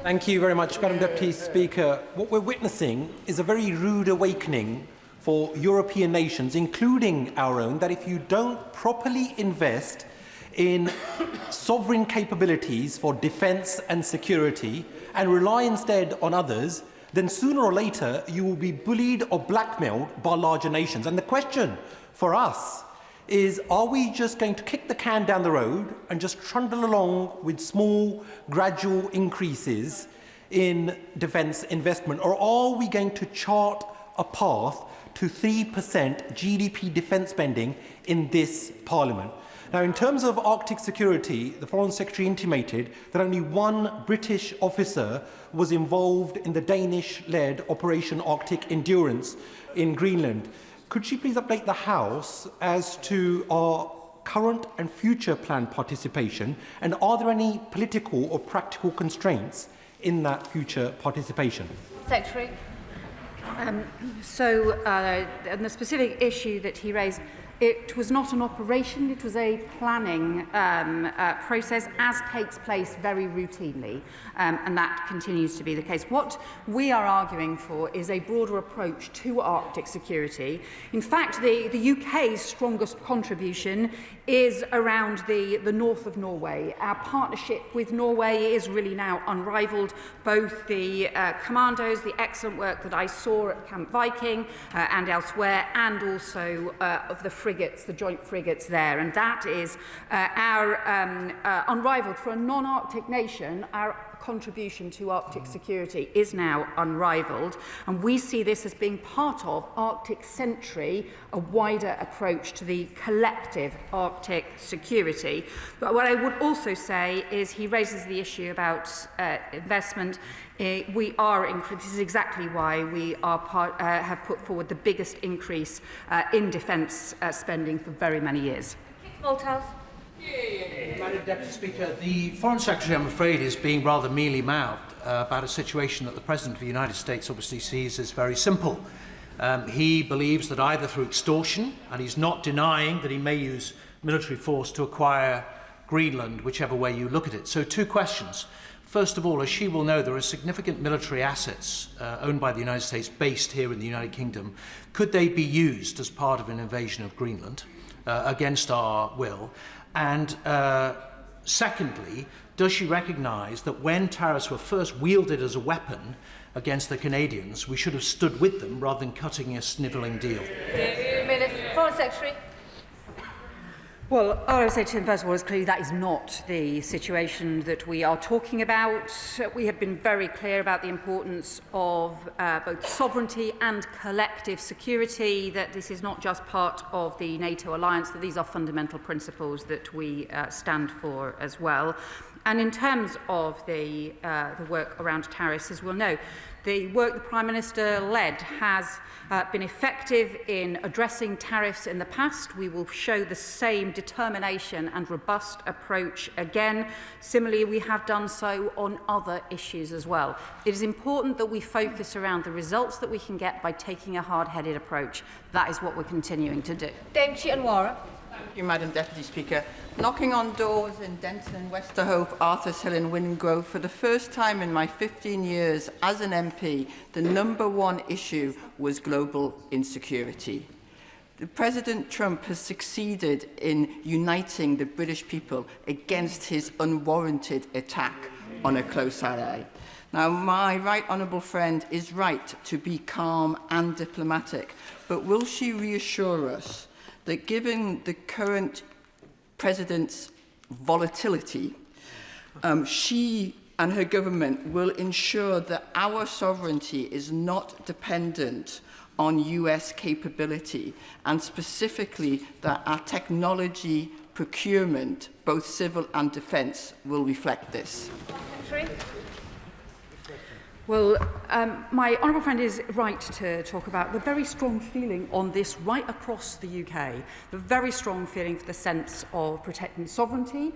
Thank you very much, Madam Deputy Speaker. What we're witnessing is a very rude awakening for European nations, including our own, that if you don't properly invest in sovereign capabilities for defence and security and rely instead on others, then sooner or later you will be bullied or blackmailed by larger nations. And the question for us is, are we just going to kick the can down the road and just trundle along with small, gradual increases in defence investment, or are we going to chart a path to 3% GDP defence spending in this Parliament? Now, in terms of Arctic security, the Foreign Secretary intimated that only one British officer was involved in the Danish-led Operation Arctic Endurance in Greenland. Could she please update the House as to our current and future planned participation, and are there any political or practical constraints in that future participation? Secretary. On the specific issue that he raised, it was not an operation, it was a planning process, as takes place very routinely, and that continues to be the case. What we are arguing for is a broader approach to Arctic security. In fact, the UK's strongest contribution is around the north of Norway. Our partnership with Norway is really now unrivalled. Both the commandos, the excellent work that I saw at Camp Viking and elsewhere, and also of the frigates, the joint frigates there. And that is our unrivalled. For a non-Arctic nation, our contribution to Arctic security is now unrivalled, and we see this as being part of Arctic Sentry, a wider approach to the collective Arctic security. But what I would also say is he raises the issue about investment. We are this is exactly why we are have put forward the biggest increase in defence spending for very many years. Malthouse. Madam Deputy Speaker, the Foreign Secretary, I'm afraid, is being rather mealy-mouthed about a situation that the President of the United States obviously sees as very simple. He believes that either through extortion, and he's not denying that he may use military force to acquire Greenland, whichever way you look at it. So, two questions. First of all, as she will know, there are significant military assets owned by the United States based here in the United Kingdom. Could they be used as part of an invasion of Greenland against our will? And secondly, does she recognise that when tariffs were first wielded as a weapon against the Canadians, we should have stood with them rather than cutting a snivelling deal? Foreign Secretary. Well, all I would say to him, first of all, is clearly that is not the situation that we are talking about. We have been very clear about the importance of both sovereignty and collective security, that this is not just part of the NATO alliance, that these are fundamental principles that we stand for as well. And in terms of the work around tariffs, as we'll know, the work the Prime Minister led has been effective in addressing tariffs in the past. We will show the same determination and robust approach again. Similarly, we have done so on other issues as well. It is important that we focus around the results that we can get by taking a hard-headed approach. That is what we're continuing to do. Dame Chianwara. Thank you, Madam Deputy Speaker. Knocking on doors in Denton and Westerhope, Arthur's Hill and Wingrove, for the first time in my 15 years as an MP, the #1 issue was global insecurity. President Trump has succeeded in uniting the British people against his unwarranted attack on a close ally. Now, my right honourable friend is right to be calm and diplomatic, but will she reassure us that given the current President's volatility, she and her government will ensure that our sovereignty is not dependent on US capability, and specifically that our technology procurement, both civil and defence, will reflect this? Well, my honourable friend is right to talk about the very strong feeling on this right across the UK, the very strong feeling for the sense of protecting sovereignty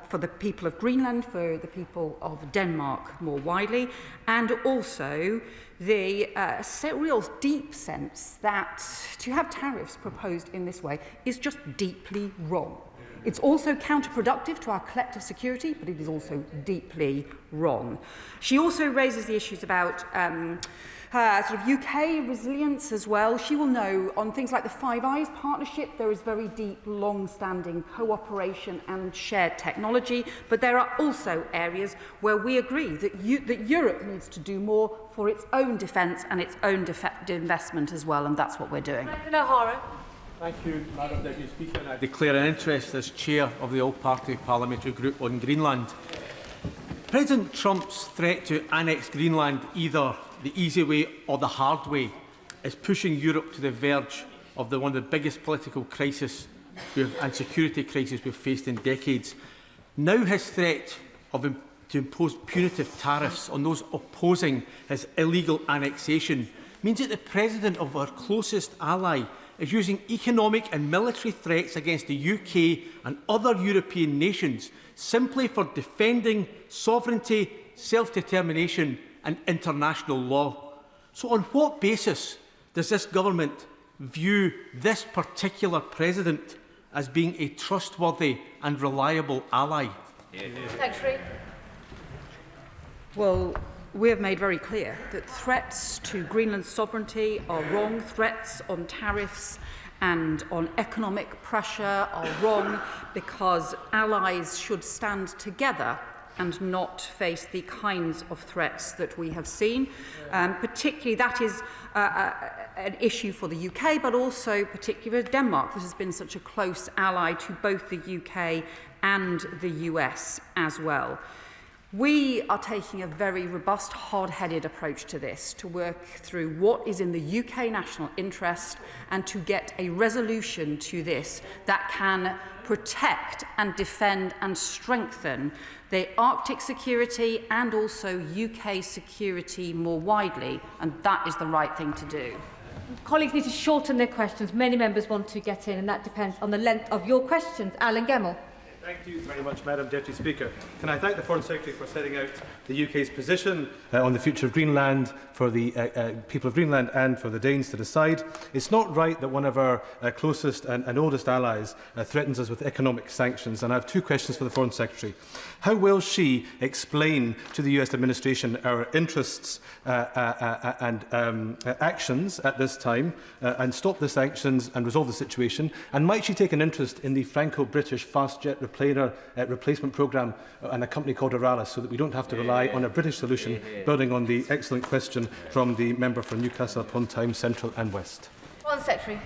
for the people of Greenland, for the people of Denmark more widely, and also the real deep sense that to have tariffs proposed in this way is just deeply wrong. It's also counterproductive to our collective security, but it is also deeply wrong. She also raises the issues about sort of UK resilience as well. She will know on things like the Five Eyes partnership, there is very deep, long-standing cooperation and shared technology, but there are also areas where we agree that Europe needs to do more for its own defence and its own investment as well, and that's what we're doing. Thank you, Madam Deputy Speaker. And I declare an interest as Chair of the All-Party Parliamentary Group on Greenland. President Trump's threat to annex Greenland, either the easy way or the hard way, is pushing Europe to the verge of one of the biggest political crises and security crises we've faced in decades. Now his threat to impose punitive tariffs on those opposing his illegal annexation means that the President of our closest ally is using economic and military threats against the UK and other European nations simply for defending sovereignty, self-determination and international law. So on what basis does this government view this particular president as being a trustworthy and reliable ally? Secretary. Well, we have made very clear that threats to Greenland's sovereignty are wrong. Threats on tariffs and on economic pressure are wrong, because allies should stand together and not face the kinds of threats that we have seen. Particularly, that is an issue for the UK, but also particularly for Denmark, that has been such a close ally to both the UK and the US as well. We are taking a very robust, hard-headed approach to this, to work through what is in the UK national interest and to get a resolution to this that can protect and defend and strengthen the Arctic security and also UK security more widely, and that is the right thing to do. Colleagues need to shorten their questions. Many members want to get in, and that depends on the length of your questions. Alan Gemmell. Thank you very much, Madam Deputy Speaker. Can I thank the Foreign Secretary for setting out the UK's position on the future of Greenland for the people of Greenland and for the Danes to decide. It's not right that one of our closest and oldest allies threatens us with economic sanctions, and I have two questions for the Foreign Secretary. How will she explain to the US administration our interests and actions at this time and stop the sanctions and resolve the situation? And might she take an interest in the Franco-British fast jet replacement programme and a company called Aralis, so that we don't have to rely on a British solution, building on the excellent question from the member for Newcastle upon Tyne Central and West? Foreign Secretary.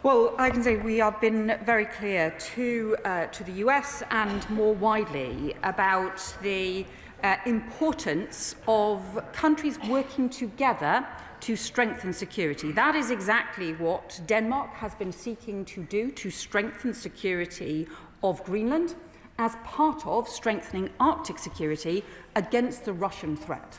Well, I can say we have been very clear to the US and more widely about the importance of countries working together to strengthen security. That is exactly what Denmark has been seeking to do, to strengthen security of Greenland as part of strengthening Arctic security against the Russian threat.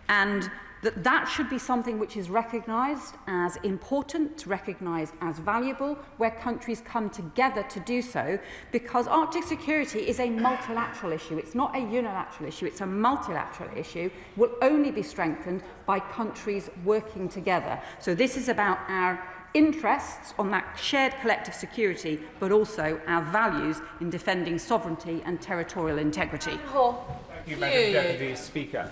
And that should be something which is recognised as important, recognised as valuable, where countries come together to do so, because Arctic security is a multilateral issue. It's not a unilateral issue, it's a multilateral issue. It will only be strengthened by countries working together. So this is about our interests on that shared collective security, but also our values in defending sovereignty and territorial integrity. Thank you, Madam Deputy Speaker.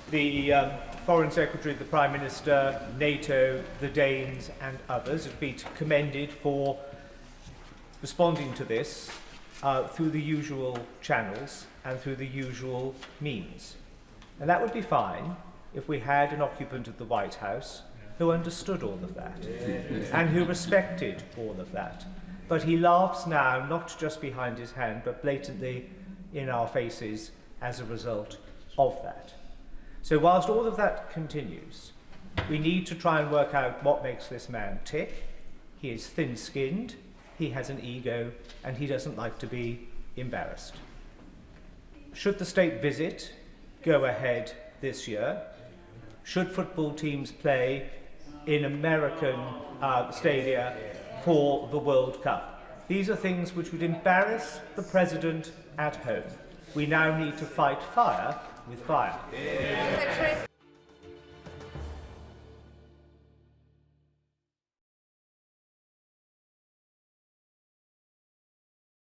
The Foreign Secretary, the Prime Minister, NATO, the Danes and others have been commended for responding to this through the usual channels and through the usual means. And that would be fine if we had an occupant of the White House who understood all of that and who respected all of that. But he laughs now, not just behind his hand, but blatantly in our faces as a result of that. So whilst all of that continues, we need to try and work out what makes this man tick. He is thin-skinned, he has an ego, and he doesn't like to be embarrassed. Should the state visit go ahead this year? Should football teams play in American stadia for the World Cup? These are things which would embarrass the President at home. We now need to fight fire with fire. Secretary.